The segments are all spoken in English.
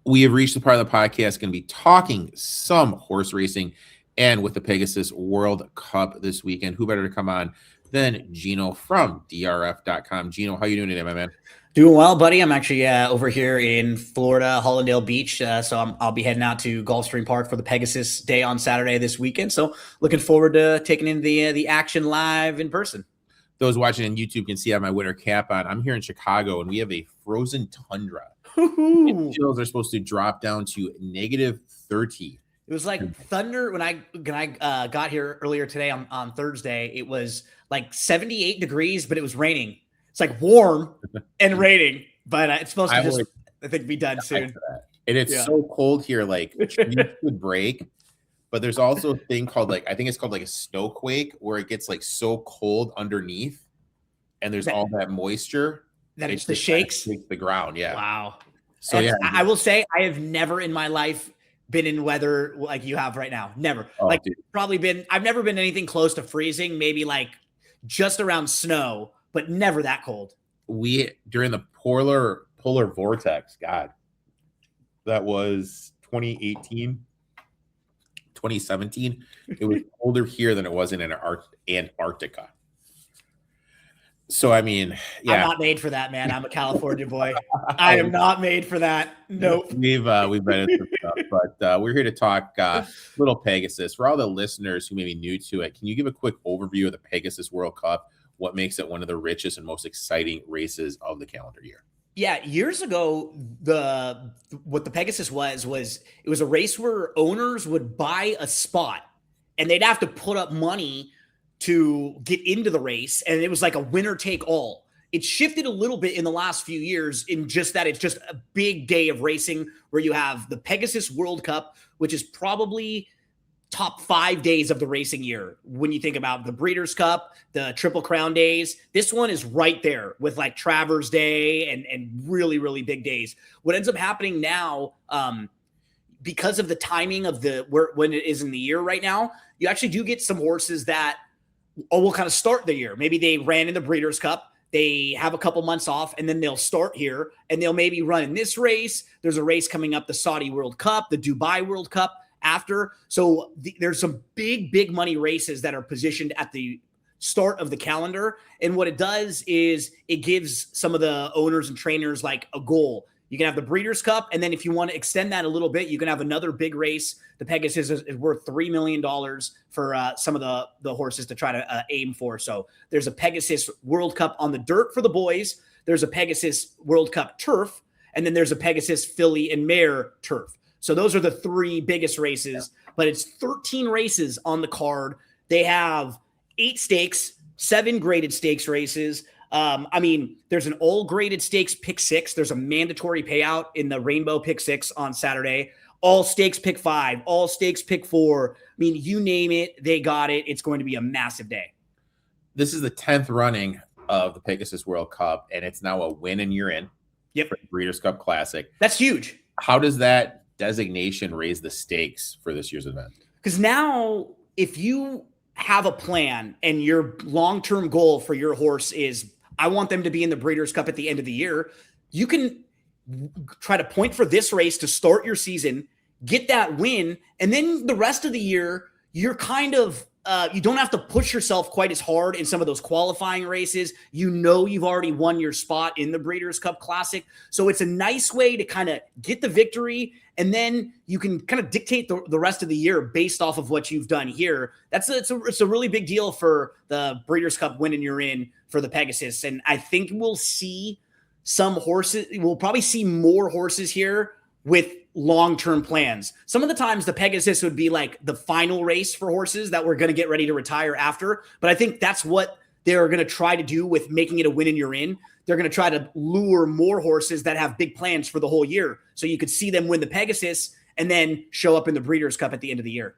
We have reached the part of the podcast going to be talking some horse racing, and with the Pegasus World Cup this weekend, who better to come on than Gino from drf.com. Gino, how you doing today, my man? Doing well, buddy. I'm actually over here in Florida, Hollandale Beach. So I'll be heading out to Gulfstream Park for the Pegasus Day on Saturday this weekend. So looking forward to taking in the action live in person. Those watching on YouTube can see I have my winter cap on. I'm here in Chicago, and we have a frozen tundra. Chills are supposed to drop down to -30. It was like thunder when I got here earlier today on Thursday. It was like 78 degrees, but it was raining. It's like warm and raining, but it's supposed to I think, be done soon. And it's so cold here, like trees would break. But there's also a thing called I think it's called like a snowquake, where it gets like so cold underneath, and there's all that moisture that it's the shakes the ground. Yeah. Wow. So I will say I have never in my life been in weather like you have right now. Never. I've never been anything close to freezing, maybe like just around snow, but never that cold. During the polar vortex, God, that was 2018, 2017. It was colder here than it was in Antarctica. So, I mean, yeah. I'm not made for that, man. I'm a California boy. I am not made for that. Nope. We've been in some stuff, but we're here to talk little Pegasus. For all the listeners who may be new to it, can you give a quick overview of the Pegasus World Cup? What makes it one of the richest and most exciting races of the calendar year? Yeah, years ago, what the Pegasus was it was a race where owners would buy a spot and they'd have to put up money to get into the race, and it was like a winner take all. It shifted a little bit in the last few years in just that it's just a big day of racing where you have the Pegasus World Cup, which is probably top 5 days of the racing year. When you think about the Breeders' Cup, the Triple Crown days, this one is right there with like Travers Day and really, really big days. What ends up happening now, because of the timing of when it is in the year right now, you actually do get some horses that will kind of start the year. Maybe they ran in the Breeders' Cup, they have a couple months off, and then they'll start here, and they'll maybe run in this race. There's a race coming up, the Saudi World Cup, the Dubai World Cup after. So there's some big money races that are positioned at the start of the calendar. And what it does is it gives some of the owners and trainers like a goal. You can have the Breeders' Cup, and then if you want to extend that a little bit, you can have another big race. The Pegasus is worth $3 million for some of the horses to try to aim for. So there's a Pegasus World Cup on the dirt for the boys. There's a Pegasus World Cup turf, and then there's a Pegasus filly and mare turf. So those are the 3 biggest races, but it's 13 races on the card. They have 8 stakes, 7 graded stakes races. I mean, there's an all graded stakes pick 6. There's a mandatory payout in the Rainbow pick 6 on Saturday. All stakes pick 5, all stakes pick 4. I mean, you name it, they got it. It's going to be a massive day. This is the 10th running of the Pegasus World Cup, and it's now a win and you're in. Yep. For the Breeders' Cup Classic. That's huge. How does that designation raise the stakes for this year's event? Because now if you have a plan and your long-term goal for your horse is, I want them to be in the Breeders' Cup at the end of the year, you can try to point for this race to start your season, get that win, and then the rest of the year, you're kind of you don't have to push yourself quite as hard in some of those qualifying races. You know you've already won your spot in the Breeders' Cup Classic. So it's a nice way to kind of get the victory, and then you can kind of dictate the rest of the year based off of what you've done here. It's a really big deal for the Breeders' Cup win and you're in for the Pegasus. And I think we'll see some horses. We'll probably see more horses here with long-term plans. Some of the times the Pegasus would be like the final race for horses that were going to get ready to retire after. But I think that's what they're going to try to do with making it a win and you're in. They're going to try to lure more horses that have big plans for the whole year. So you could see them win the Pegasus and then show up in the Breeders' Cup at the end of the year.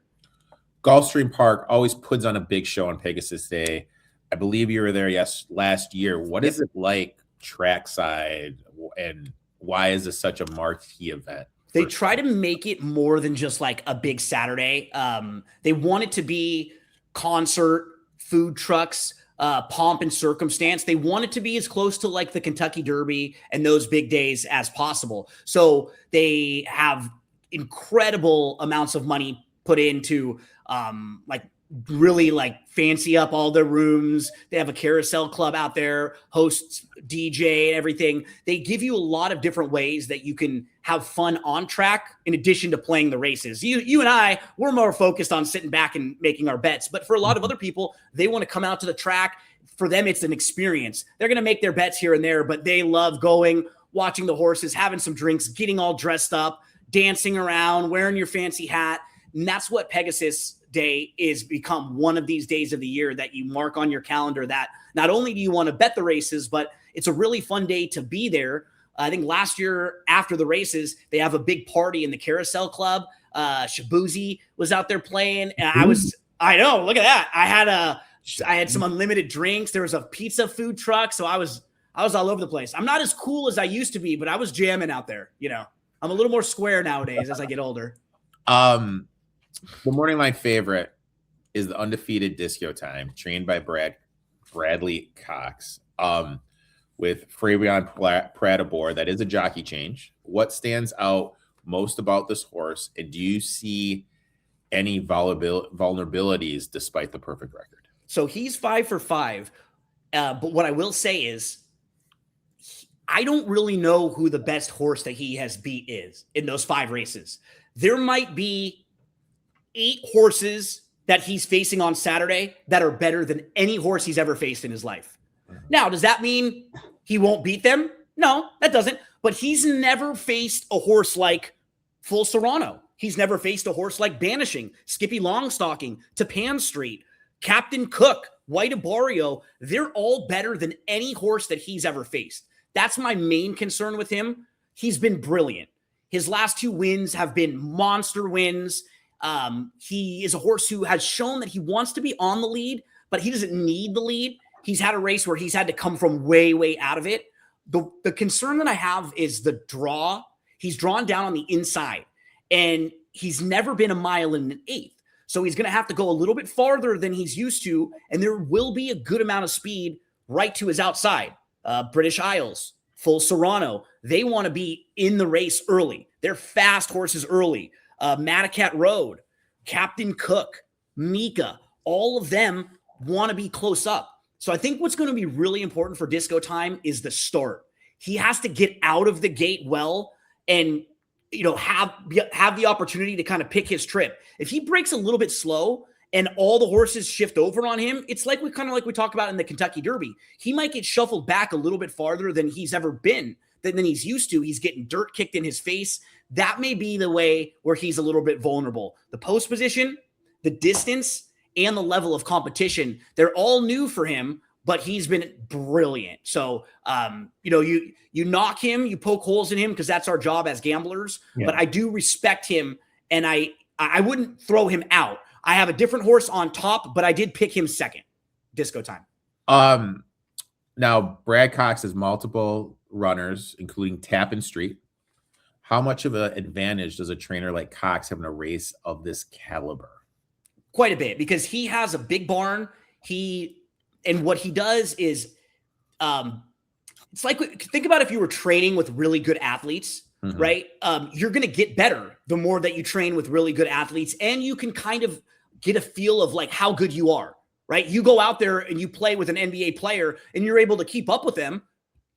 Gulfstream Park always puts on a big show on Pegasus Day. I believe you were there last year. What is it like trackside, and why is this such a marquee event? They try to make it more than just like a big Saturday. They want it to be concert, food trucks, pomp and circumstance. They want it to be as close to like the Kentucky Derby and those big days as possible. So they have incredible amounts of money put into like really like fancy up all their rooms. They have a carousel club out there, hosts DJ and everything. They give you a lot of different ways that you can have fun on track in addition to playing the races. You and I, we're more focused on sitting back and making our bets. But for a lot of other people, they want to come out to the track. For them, it's an experience. They're going to make their bets here and there, but they love going, watching the horses, having some drinks, getting all dressed up, dancing around, wearing your fancy hat. And that's what Pegasus Day is become, one of these days of the year that you mark on your calendar, that not only do you want to bet the races, but it's a really fun day to be there. I think last year after the races, they have a big party in the Carousel Club. Shabuzi was out there playing. And I know, look at that. I had some unlimited drinks. There was a pizza food truck. So I was all over the place. I'm not as cool as I used to be, but I was jamming out there. You know, I'm a little more square nowadays as I get older. The morning line favorite is the undefeated Disco Time, trained by Bradley Cox, with Fabian Pratt aboard. That is a jockey change. What stands out most about this horse, and do you see any vulnerabilities despite the perfect record? So he's 5 for 5, but what I will say is I don't really know who the best horse that he has beat is in those 5 races. There might be 8 horses that he's facing on Saturday that are better than any horse he's ever faced in his life. Now, does that mean he won't beat them? No, that doesn't. But he's never faced a horse like Full Serrano. He's never faced a horse like Banishing, Skippy Longstocking, Tapan Street, Captain Cook, White Abario. They're all better than any horse that he's ever faced. That's my main concern with him. He's been brilliant. His last 2 wins have been monster wins. He is a horse who has shown that he wants to be on the lead, but he doesn't need the lead. He's had a race where he's had to come from way, way out of it. The concern that I have is the draw. He's drawn down on the inside, and he's never been a mile and an eighth. So he's going to have to go a little bit farther than he's used to, and there will be a good amount of speed right to his outside. British Isles, Full Serrano, they want to be in the race early. They're fast horses early. Madacat Road, Captain Cook, Mika, all of them want to be close up. So I think what's going to be really important for Disco Time is the start. He has to get out of the gate well and, you know, have the opportunity to kind of pick his trip. If he breaks a little bit slow and all the horses shift over on him, it's like we talked about in the Kentucky Derby. He might get shuffled back a little bit farther than he's ever been, than he's used to. He's getting dirt kicked in his face. That may be the way where he's a little bit vulnerable. The post position, the distance, and the level of competition, they're all new for him, but he's been brilliant. So, you know, you knock him, you poke holes in him because that's our job as gamblers. Yeah. But I do respect him, and I wouldn't throw him out. I have a different horse on top, but I did pick him second. Disco Time. Now, Brad Cox has multiple runners, including Tappan Street. How much of an advantage does a trainer like Cox have in a race of this caliber? Quite a bit, because he has a big barn. And what he does is, it's like, think about if you were training with really good athletes, right? You're going to get better the more that you train with really good athletes, and you can kind of get a feel of like how good you are, right? You go out there and you play with an NBA player and you're able to keep up with them.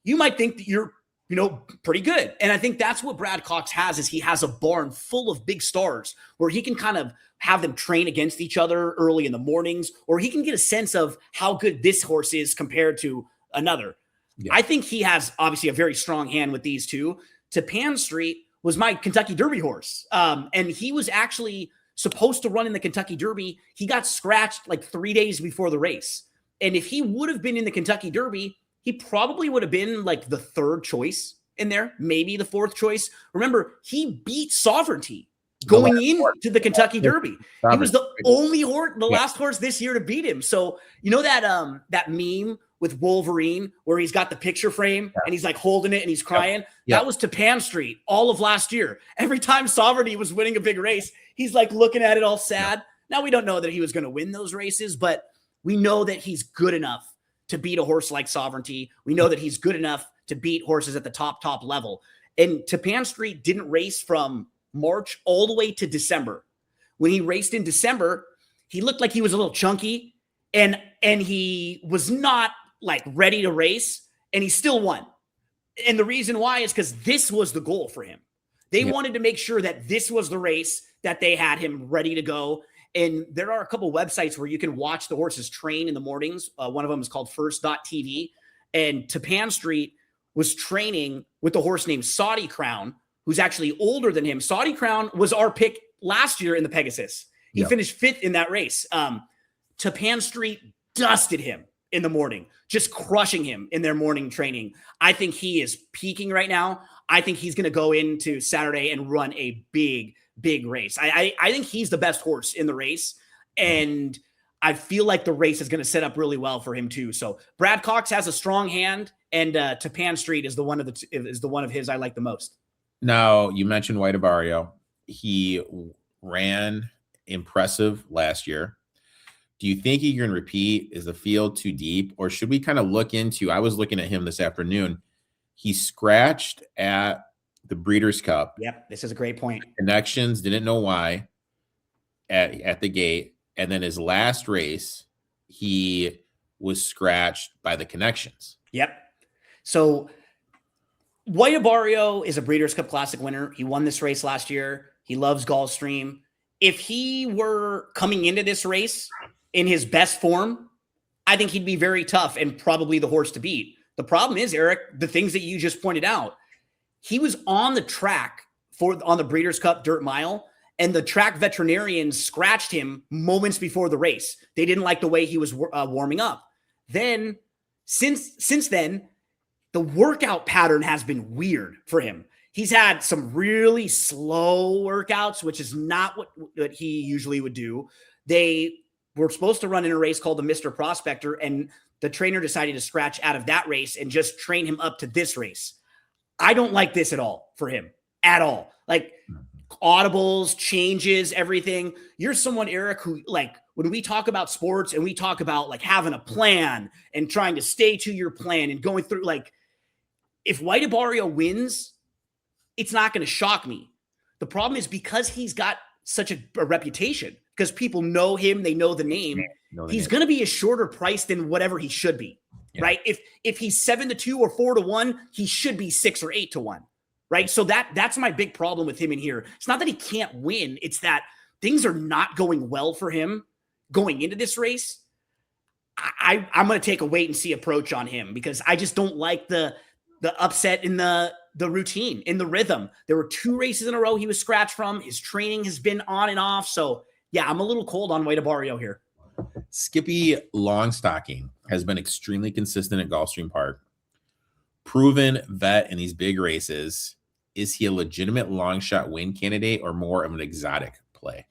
You might think that you're, you know, pretty good. And I think that's what Brad Cox has, is he has a barn full of big stars where he can kind of have them train against each other early in the mornings, or he can get a sense of how good this horse is compared to another. Yeah. I think he has obviously a very strong hand with these two. Tapan Street was my Kentucky Derby horse. And he was actually supposed to run in the Kentucky Derby. He got scratched like 3 days before the race. And if he would have been in the Kentucky Derby, he probably would have been like the 3rd choice in there, maybe the 4th choice. Remember, he beat Sovereignty going into the Kentucky Derby. He was the only horse, the last horse this year to beat him. So, you know that meme with Wolverine where he's got the picture frame and he's like holding it and he's crying? That was Tapan Street all of last year. Every time Sovereignty was winning a big race, he's like looking at it all sad. Now, we don't know that he was going to win those races, but we know that he's good enough to beat a horse like Sovereignty. We know that he's good enough to beat horses at the top level. And Tapan Street didn't race from March all the way to December. When he raced in December, he looked like he was a little chunky and he was not like ready to race, and he still won. And the reason why is because this was the goal for him. They wanted to make sure that this was the race that they had him ready to go. And there are a couple websites where you can watch the horses train in the mornings. One of them is called first.tv. And Tapan Street was training with a horse named Saudi Crown, who's actually older than him. Saudi Crown was our pick last year in the Pegasus. He finished 5th in that race. Tapan Street dusted him in the morning, just crushing him in their morning training. I think he is peaking right now. I think he's going to go into Saturday and run a big race. I think he's the best horse in the race. And I feel like the race is going to set up really well for him too. So Brad Cox has a strong hand, and Tapan Street is the one of his I like the most. Now, you mentioned White Barrio. He ran impressive last year. Do you think he can repeat? Is the field too deep? Or should we kind of look into, I was looking at him this afternoon. He scratched at the Breeders' Cup. Yep, this is a great point. Connections, didn't know why at the gate. And then his last race, he was scratched by the Connections. Yep. So White Barrio is a Breeders' Cup Classic winner. He won this race last year. He loves Gulfstream. If he were coming into this race in his best form, I think he'd be very tough and probably the horse to beat. The problem is, Eric, the things that you just pointed out, he was on the track on the Breeders' Cup Dirt Mile, and the track veterinarians scratched him moments before the race. They didn't like the way he was warming up. Then, since then, the workout pattern has been weird for him. He's had some really slow workouts, which is not what he usually would do. They were supposed to run in a race called the Mr. Prospector, and the trainer decided to scratch out of that race and just train him up to this race. I don't like this at all for him, at all. Like audibles, changes, everything. You're someone, Eric, who like when we talk about sports and we talk about like having a plan and trying to stay to your plan and going through, like if White Barrio wins, it's not going to shock me. The problem is because he's got such a reputation, because people know him, they know the name. He's going to be a shorter price than whatever he should be, right? If he's 7-2 or 4-1, he should be 6 or 8-1, right? So that's my big problem with him in here. It's not that he can't win; it's that things are not going well for him going into this race. I'm going to take a wait and see approach on him because I just don't like the upset in the routine, in the rhythm. There were 2 races in a row he was scratched from. His training has been on and off. So yeah, I'm a little cold on White Barrio here. Skippy Longstocking has been extremely consistent at Gulfstream Park. Proven vet in these big races. Is he a legitimate long shot win candidate or more of an exotic play?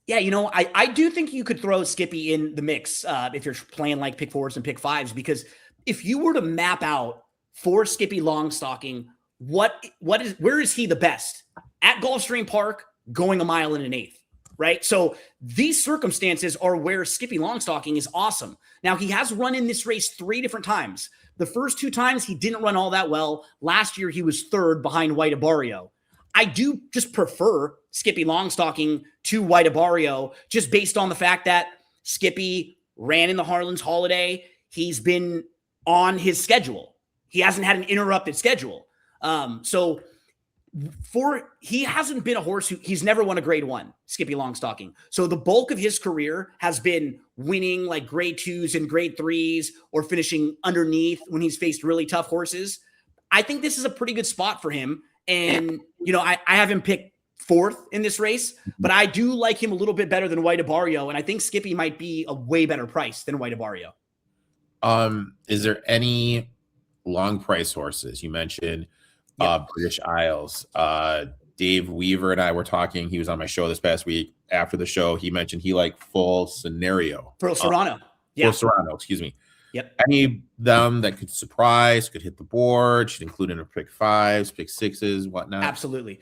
Yeah, you know, I do think you could throw Skippy in the mix if you're playing like pick 4s and pick 5s, because if you were to map out for Skippy Longstocking, where is he the best? At Gulfstream Park, going 1 1/8. Right? So these circumstances are where Skippy Longstocking is awesome. Now, he has run in this race 3 different times. The first 2 times, he didn't run all that well. Last year, he was 3rd behind White Barrio. I do just prefer Skippy Longstocking to White Barrio, just based on the fact that Skippy ran in the Harlan's Holiday. He's been on his schedule. He hasn't had an interrupted schedule. He hasn't been a horse he's never won a grade 1, Skippy Longstocking. So the bulk of his career has been winning like grade 2s and grade 3s or finishing underneath when he's faced really tough horses. I think this is a pretty good spot for him. And, you know, I have him picked 4th in this race, but I do like him a little bit better than White Barrio. And I think Skippy might be a way better price than White Barrio. Is there any long price horses? You mentioned British Isles. Dave Weaver and I were talking. He was on my show this past week. After the show, he mentioned he liked Full Serrano. Full Serrano, excuse me. Yep. Any of them that could surprise, could hit the board, should include in a pick 5s, pick 6s, whatnot? Absolutely.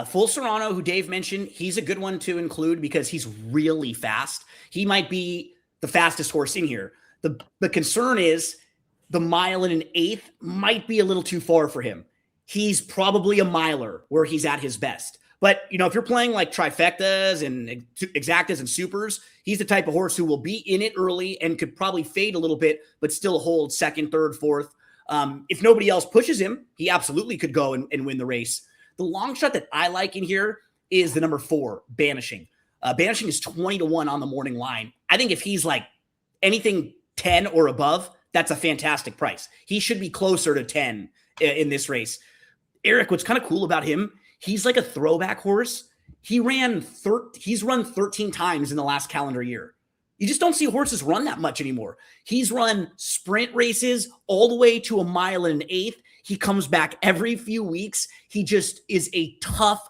Full Serrano, who Dave mentioned, he's a good one to include because he's really fast. He might be the fastest horse in here. The concern is the mile and an eighth might be a little too far for him. He's probably a miler where he's at his best. But, if you're playing like trifectas and exactas and supers, he's the type of horse who will be in it early and could probably fade a little bit, but still hold second, third, fourth. If nobody else pushes him, he absolutely could go and win the race. The long shot that I like in here is the number 4, Banishing. Banishing is 20-1 on the morning line. I think if he's like anything 10 or above, that's a fantastic price. He should be closer to 10 in this race. Eric, what's kind of cool about him, he's like a throwback horse. He's run 13 times in the last calendar year. You just don't see horses run that much anymore. He's run sprint races all the way to a mile and an eighth. He comes back every few weeks. He just is a tough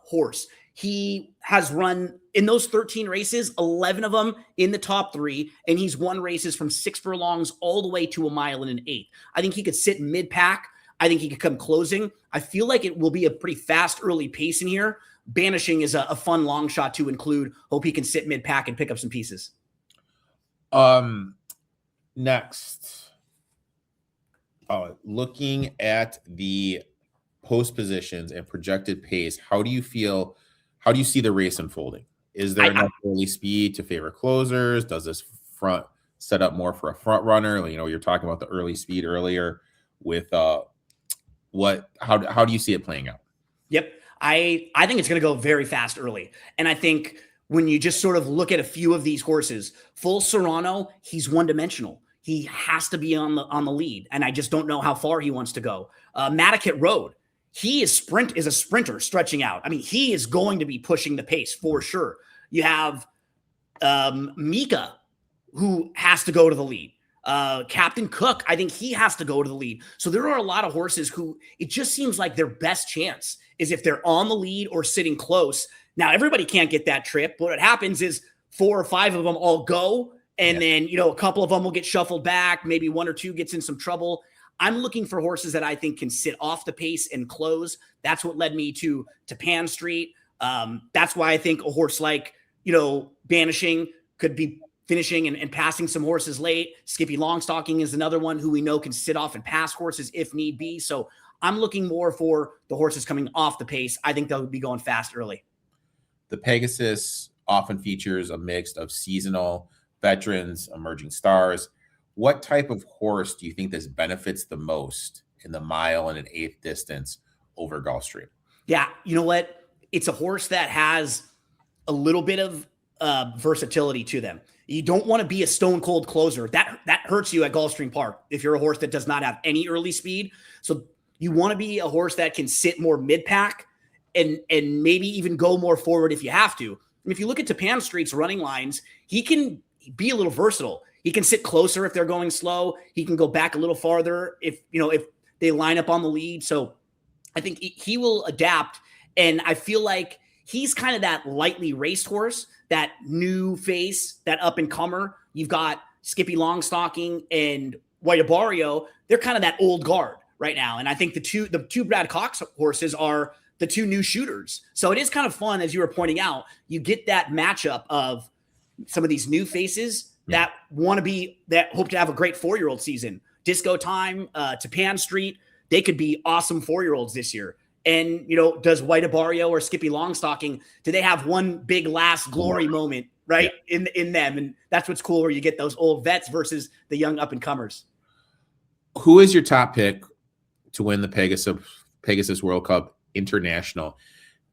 horse. He has run in those 13 races, 11 of them in the top 3, and he's won races from 6 furlongs all the way to a mile and an eighth. I think he could sit in mid-pack. I think he could come closing. I feel like it will be a pretty fast early pace in here. Banishing is a fun long shot to include. Hope he can sit mid-pack and pick up some pieces. Next, looking at the post positions and projected pace, how do you see the race unfolding? Is there enough early speed to favor closers? Does this front set up more for a front runner? You're talking about the early speed earlier with how do you see it playing out? Yep. I think it's going to go very fast early. And I think when you just sort of look at a few of these horses, Full Serrano, he's one-dimensional. He has to be on the lead. And I just don't know how far he wants to go. Matticat Road, he is a sprinter stretching out. I mean, he is going to be pushing the pace for sure. You have Mika, who has to go to the lead. Captain Cook, I think he has to go to the lead. So there are a lot of horses who it just seems like their best chance is if they're on the lead or sitting close. Now, everybody can't get that trip. But what happens is 4 or 5 of them all go. And then, a couple of them will get shuffled back. Maybe 1 or 2 gets in some trouble. I'm looking for horses that I think can sit off the pace and close. That's what led me to Pan Street. That's why I think a horse like, Banishing could be finishing and passing some horses late. Skippy Longstocking is another one who we know can sit off and pass horses if need be. So I'm looking more for the horses coming off the pace. I think they'll be going fast early. The Pegasus often features a mix of seasonal, veterans, emerging stars. What type of horse do you think this benefits the most in the mile and an eighth distance over Gulfstream? Yeah, you know what? It's a horse that has a little bit of versatility to them. You don't want to be a stone cold closer. That hurts you at Gulfstream Park if you're a horse that does not have any early speed. So you want to be a horse that can sit more mid-pack and maybe even go more forward if you have to. And if you look at Tapan Street's running lines, he can be a little versatile. He can sit closer if they're going slow. He can go back a little farther if they line up on the lead. So I think he will adapt. And I feel like he's kind of that lightly raced horse, that new face, that up and comer. You've got Skippy Longstocking and White Barrio. They're kind of that old guard right now. And I think the two Brad Cox horses are the 2 new shooters. So it is kind of fun, as you were pointing out. You get that matchup of some of these new faces that hope to have a great 4-year-old season. Disco Time, Tapan Street, they could be awesome 4-year-olds this year. And, does White Barrio or Skippy Longstocking, do they have one big last glory moment, right, in them? And that's what's cool, where you get those old vets versus the young up-and-comers. Who is your top pick to win the Pegasus World Cup International?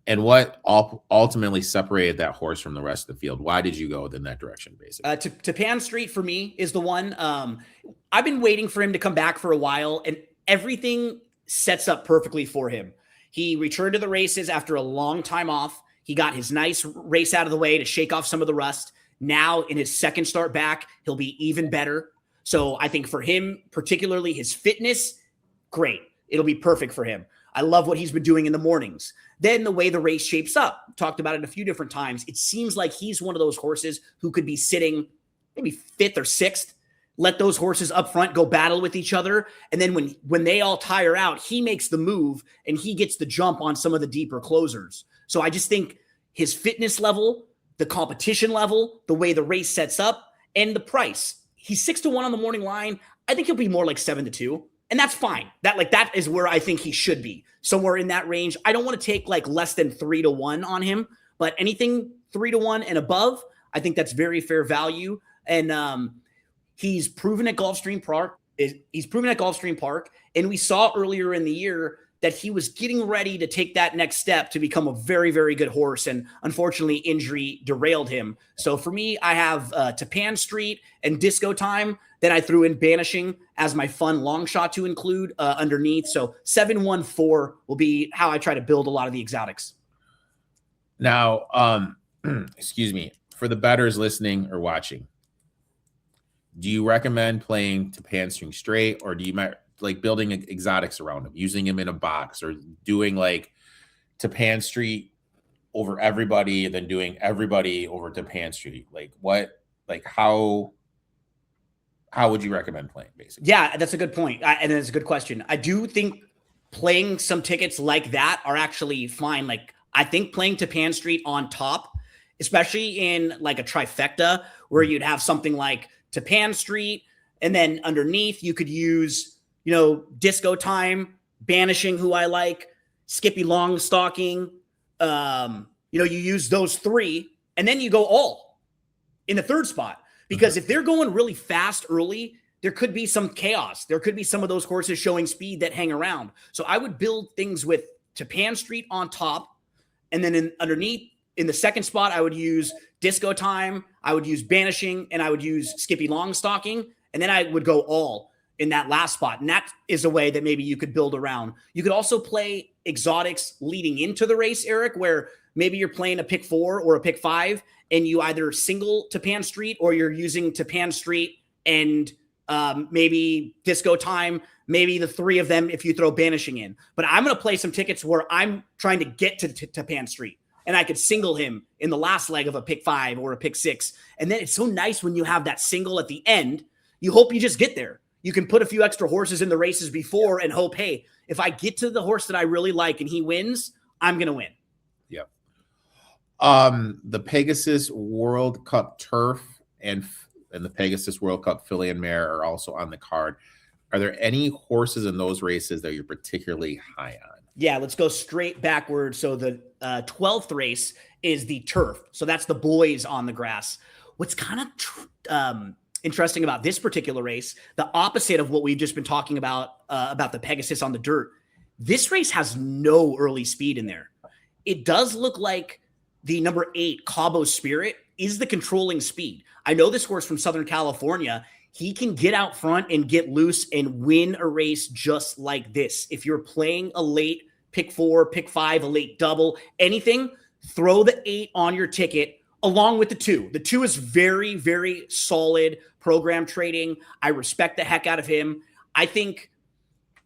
And what ultimately separated that horse from the rest of the field? Why did you go in that direction, basically? Tapan Street, for me, is the one. I've been waiting for him to come back for a while, and everything sets up perfectly for him. He returned to the races after a long time off. He got his nice race out of the way to shake off some of the rust. Now, in his second start back, he'll be even better. So I think for him, particularly his fitness, great. It'll be perfect for him. I love what he's been doing in the mornings. Then the way the race shapes up, talked about it a few different times. It seems like he's one of those horses who could be sitting maybe 5th or 6th. Let those horses up front go battle with each other. And then when they all tire out, he makes the move and he gets the jump on some of the deeper closers. So I just think his fitness level, the competition level, the way the race sets up, and the price. He's 6-1 on the morning line. I think he'll be more like 7-2. And that's fine. That is where I think he should be. Somewhere in that range. I don't want to take like less than 3-1 on him, but anything 3-1 and above, I think that's very fair value. And he's proven at Gulfstream Park. And we saw earlier in the year that he was getting ready to take that next step to become a very, very good horse. And unfortunately, injury derailed him. So for me, I have Tapan Street and Disco Time. Then I threw in Banishing as my fun long shot to include underneath. So 7-1-4 will be how I try to build a lot of the exotics. Now, excuse me, for the bettors listening or watching, do you recommend playing Tapan String straight, or do you like building exotics around him, using him in a box, or doing like Tapan Street over everybody and then doing everybody over Tapan Street? Like how would you recommend playing, basically? Yeah, that's a good point. And it's a good question. I do think playing some tickets like that are actually fine. Like I think playing Tapan Street on top, especially in like a trifecta where you'd have something like Tapan Street, and then underneath you could use, Disco Time, Banishing, who I like, Skippy Longstocking. You use those three, and then you go all in the third spot. Because if they're going really fast early, there could be some chaos. There could be some of those horses showing speed that hang around. So I would build things with Tapan Street on top, and then underneath in the second spot, I would use Disco Time, I would use Banishing, and I would use Skippy Longstocking, and then I would go all in that last spot. And that is a way that maybe you could build around. You could also play exotics leading into the race, Eric, where maybe you're playing a pick 4 or a pick 5, and you either single Tapan Street, or you're using Tapan Street and maybe Disco Time, maybe the three of them if you throw Banishing in. But I'm going to play some tickets where I'm trying to get to Tapan Street, and I could single him in the last leg of a pick 5 or a pick 6. And then it's so nice when you have that single at the end. You hope you just get there. You can put a few extra horses in the races before and hope, hey, if I get to the horse that I really like and he wins, I'm going to win. Yep. The Pegasus World Cup Turf and the Pegasus World Cup Filly and Mare are also on the card. Are there any horses in those races that you're particularly high on? Yeah, let's go straight backwards. So the 12th race is the turf. So that's the boys on the grass. What's kind of interesting about this particular race, the opposite of what we've just been talking about the Pegasus on the dirt, this race has no early speed in there. It does look like the number 8 Cabo Spirit is the controlling speed. I know this horse from Southern California. He can get out front and get loose and win a race just like this. If you're playing a late pick 4, pick 5, a late double, anything, throw the 8 on your ticket along with the 2. The 2 is very, very solid program trading. I respect the heck out of him. I think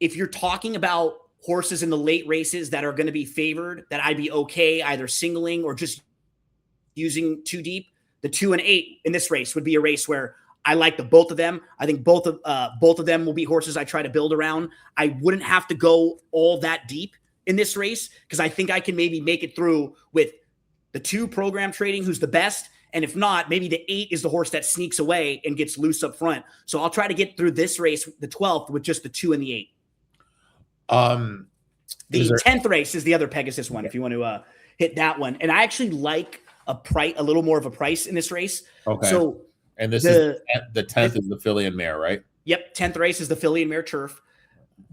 if you're talking about horses in the late races that are going to be favored, that I'd be okay either singling or just using 2 deep, the 2 and 8 in this race would be a race where I like both of them. I think both of them will be horses I try to build around. I wouldn't have to go all that deep in this race because I think I can maybe make it through with the 2 program trading, who's the best. And if not, maybe the 8 is the horse that sneaks away and gets loose up front. So I'll try to get through this race, the 12th, with just the 2 and the 8. The 10th race is the other Pegasus one, if you want to hit that one. And I actually like a little more of a price in this race. Okay. So, and this is the 10th is the Filly and Mare, right? Yep. 10th race is the Filly and Mare Turf.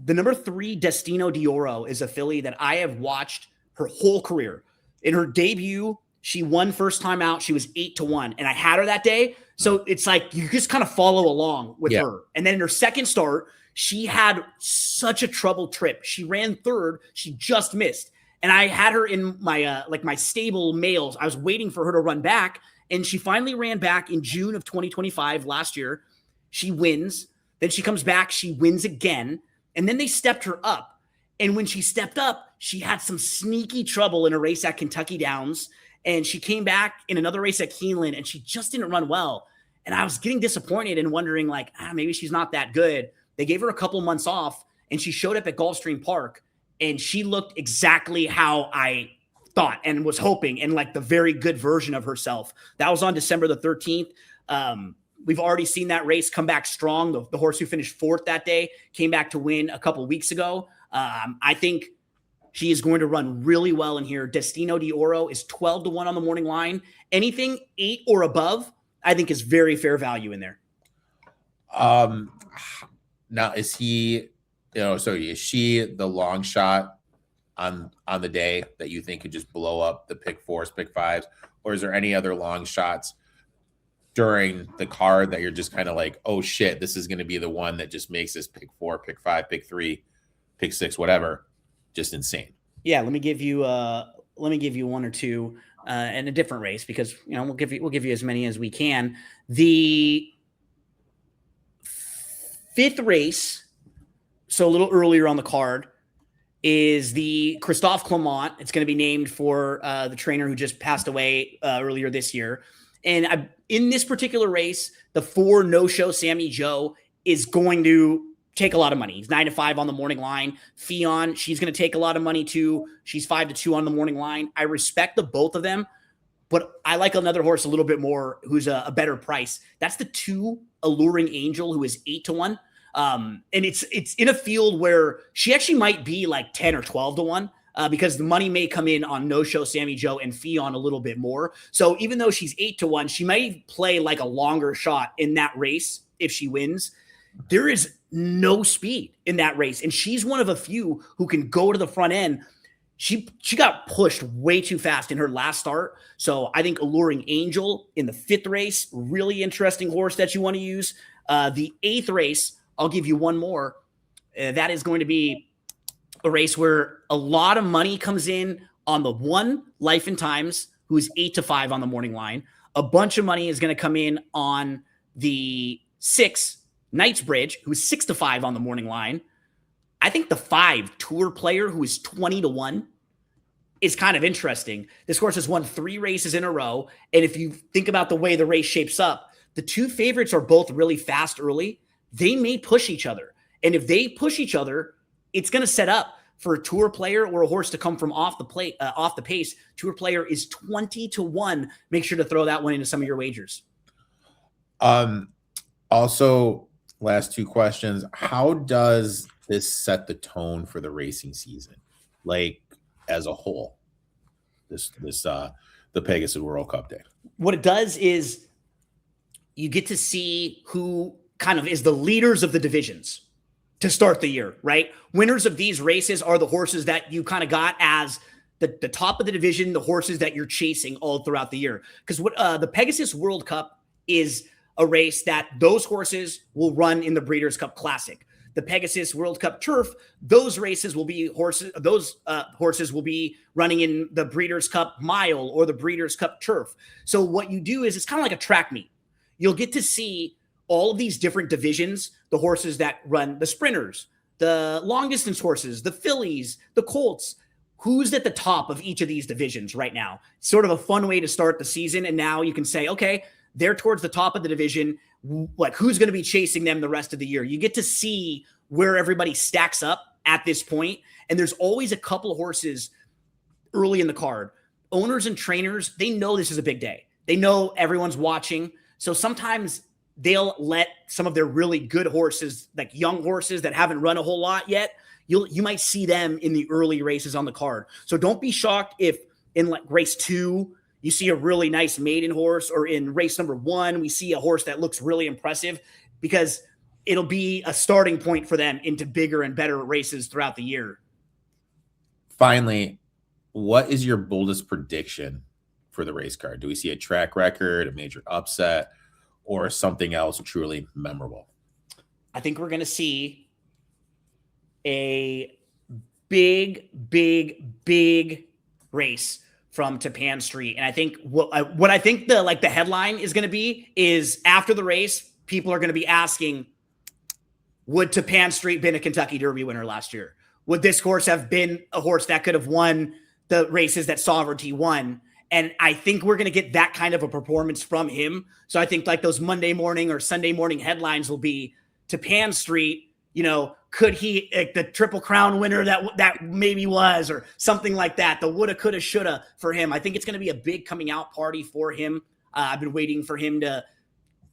The number 3 Destino d'Oro is a filly that I have watched her whole career. In her debut, she won first time out. She was 8-1, and I had her that day. So it's like you just kind of follow along with her. And then in her second start, she had such a troubled trip. She ran 3rd. She just missed. And I had her in my my stable males. I was waiting for her to run back, and she finally ran back in June of 2025 last year. She wins. Then she comes back. She wins again. And then they stepped her up. And when she stepped up, she had some sneaky trouble in a race at Kentucky Downs. And she came back in another race at Keeneland, and she just didn't run well. And I was getting disappointed and wondering, maybe she's not that good. They gave her a couple months off, and she showed up at Gulfstream Park, and she looked exactly how I thought and was hoping, and like the very good version of herself. That was on December the 13th. We've already seen that race come back strong. The horse who finished 4th that day came back to win a couple weeks ago. I think she is going to run really well in here. Destino d'Oro is 12-1 on the morning line. Anything 8 or above, I think is very fair value in there. Now is he, is she the long shot on the day that you think could just blow up the pick 4s, pick 5s, or is there any other long shots during the card that you're just kind of like, oh shit, this is going to be the one that just makes this pick 4, pick 5, pick 3, pick 6, whatever, just insane? Yeah, let me give you one or two in a different race, because we'll give you as many as we can. The 5th race, so a little earlier on the card, is the Christophe Clement. It's going to be named for the trainer who just passed away earlier this year. And in this particular race, the 4 no-show Sammy Joe is going to take a lot of money. He's 9-5 on the morning line. Fionn, she's going to take a lot of money too. She's 5-2 on the morning line. I respect the both of them, but I like another horse a little bit more who's a better price. That's the 2 Alluring Angel, who is 8-1. And it's in a field where she actually might be like 10 or 12-1. Because the money may come in on no-show Sammy Joe and Fionn a little bit more. So even though she's 8-1, she might play like a longer shot in that race if she wins. There is no speed in that race, and she's one of a few who can go to the front end. She got pushed way too fast in her last start. So I think Alluring Angel in the 5th race, really interesting horse that you want to use. The 8th race, I'll give you one more. That is going to be a race where a lot of money comes in on the 1 Life and Times, who is 8-5 on the morning line. A bunch of money is going to come in on the 6 Knightsbridge, who is 6-5 on the morning line. I think the 5 Tour Player, who is 20-1, is kind of interesting. This horse has won 3 races in a row. And if you think about the way the race shapes up, the 2 favorites are both really fast early. They may push each other. And if they push each other, it's going to set up for a Tour Player or a horse to come from off the pace. Tour Player is 20-1. Make sure to throw that one into some of your wagers. Also, last 2 questions. How does this set the tone for the racing season, like as a whole? The Pegasus World Cup day. What it does is you get to see who kind of is the leaders of the divisions to start the year, right? Winners of these races are the horses that you kind of got as the top of the division, the horses that you're chasing all throughout the year. Because what the Pegasus World Cup is a race that those horses will run in the Breeders' Cup Classic. The Pegasus World Cup Turf, those races will be horses. Those horses will be running in the Breeders' Cup Mile or the Breeders' Cup Turf. So what you do is it's kind of like a track meet. You'll get to see all of these different divisions, the horses that run the sprinters, the long distance horses, the fillies, the colts. Who's at the top of each of these divisions right now? Sort of a fun way to start the season. And now you can say, okay, they're towards the top of the division. Like, who's going to be chasing them the rest of the year? You get to see where everybody stacks up at this point. And there's always a couple of horses early in the card. Owners and trainers, they know this is a big day. They know everyone's watching. So sometimes they'll let some of their really good horses, like young horses that haven't run a whole lot yet, you might see them in the early races on the card. So don't be shocked if in like race 2, you see a really nice maiden horse, or in race number 1, we see a horse that looks really impressive, because it'll be a starting point for them into bigger and better races throughout the year. Finally, what is your boldest prediction for the race card? Do we see a track record, a major upset, or something else truly memorable? I think we're going to see a big race from Tapan Street. And I think what I think the headline is going to be is, after the race, people are going to be asking, would Tapan Street been a Kentucky Derby winner last year? Would this horse have been a horse that could have won the races that Sovereignty won? And I think we're going to get that kind of a performance from him. So I think like those Monday morning or Sunday morning headlines will be, Tapan Street, could he, the Triple Crown winner that maybe was, or something like that, the woulda, coulda, shoulda for him. I think it's going to be a big coming out party for him. I've been waiting for him to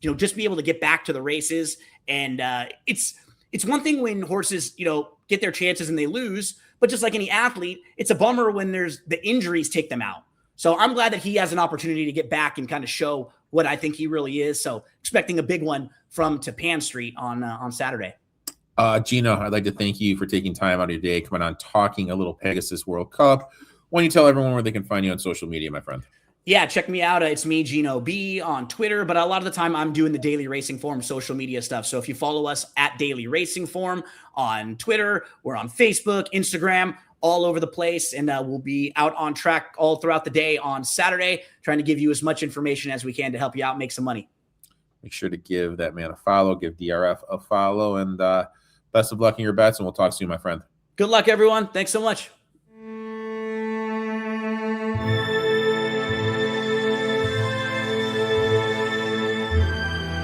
just be able to get back to the races. And it's one thing when horses, get their chances and they lose, but just like any athlete, it's a bummer when there's the injuries take them out. So I'm glad that he has an opportunity to get back and kind of show what I think he really is. So expecting a big one from Tapan Street on Saturday. Gino, I'd like to thank you for taking time out of your day, coming on, talking a little Pegasus World Cup. Why don't you tell everyone where they can find you on social media, my friend? Yeah, check me out. It's me, Gino B, on Twitter. But a lot of the time, I'm doing the Daily Racing Form social media stuff. So if you follow us at Daily Racing Form on Twitter, we're on Facebook, Instagram, all over the place. And we'll be out on track all throughout the day on Saturday, trying to give you as much information as we can to help you out, make some money. Make sure to give that man a follow, give DRF a follow, and best of luck in your bets. And we'll talk soon, my friend. Good luck, everyone. Thanks so much.